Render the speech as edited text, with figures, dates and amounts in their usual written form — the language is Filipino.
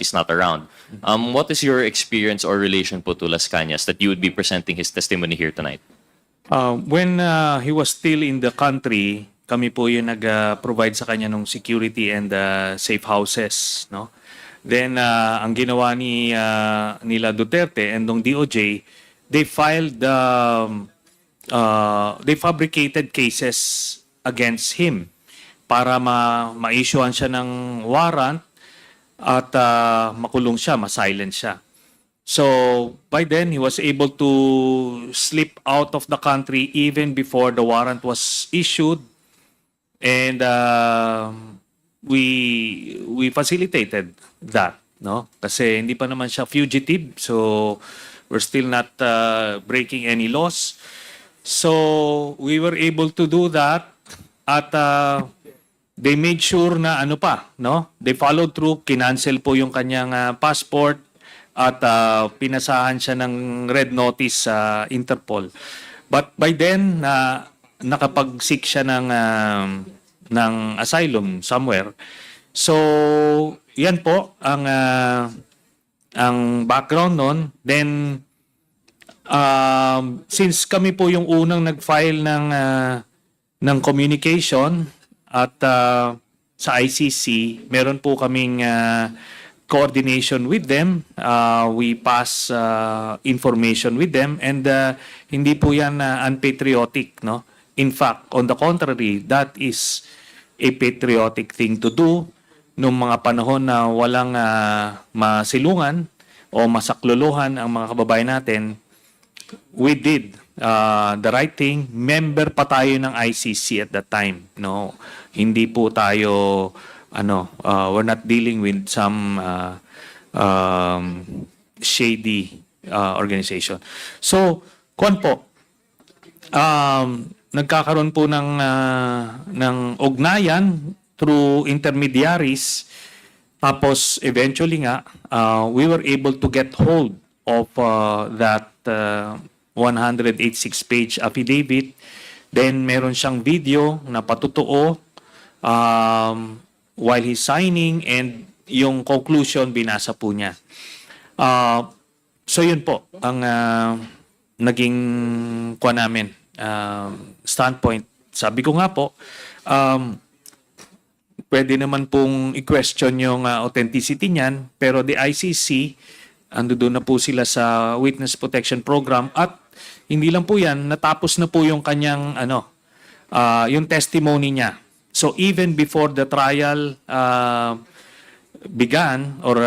is not around. What is your experience or relation po to Las Cañas that you would be presenting his testimony here tonight? When he was still in the country, kami po yung nag-provide sa kanya ng security and safe houses, no? Then ang ginawa nila Duterte and ng DOJ, they filed they fabricated cases against him para ma-issuean siya ng warrant at makulong siya, ma-silence siya. So by then, he was able to slip out of the country even before the warrant was issued, and we facilitated that, no? Kasi hindi pa naman siya fugitive, so we're still not breaking any laws. So we were able to do that at they made sure na ano pa, no? They followed through, kinancel po yung kanyang passport at pinasahan siya ng red notice sa Interpol. But by then, nakapag-seek siya ng asylum somewhere. So, yan po ang background nun. Then, since kami po yung unang nag-file ng communication at sa ICC, meron po kaming coordination with them. We pass information with them, and hindi po yan unpatriotic, no? In fact, on the contrary, that is a patriotic thing to do noong mga panahon na walang masilungan o masakluluhan ang mga kababayan natin. We did the right thing. Member pa tayo ng ICC at that time, no? Hindi po tayo we're not dealing with some shady organization. So, kuwan po, nagkakaroon po ng ugnayan through intermediaries. Tapos, eventually nga, we were able to get hold of that 186-page affidavit. Then, meron siyang video na patutuo while he's signing, and yung conclusion binasa po niya. So yun po ang naging kuha namin standpoint. Sabi ko nga po, pwede naman pong i-question yung authenticity niyan, pero the ICC, ando doon na po sila sa Witness Protection Program, at hindi lang po yan, natapos na po yung kanyang yung testimony niya. So even before the trial began or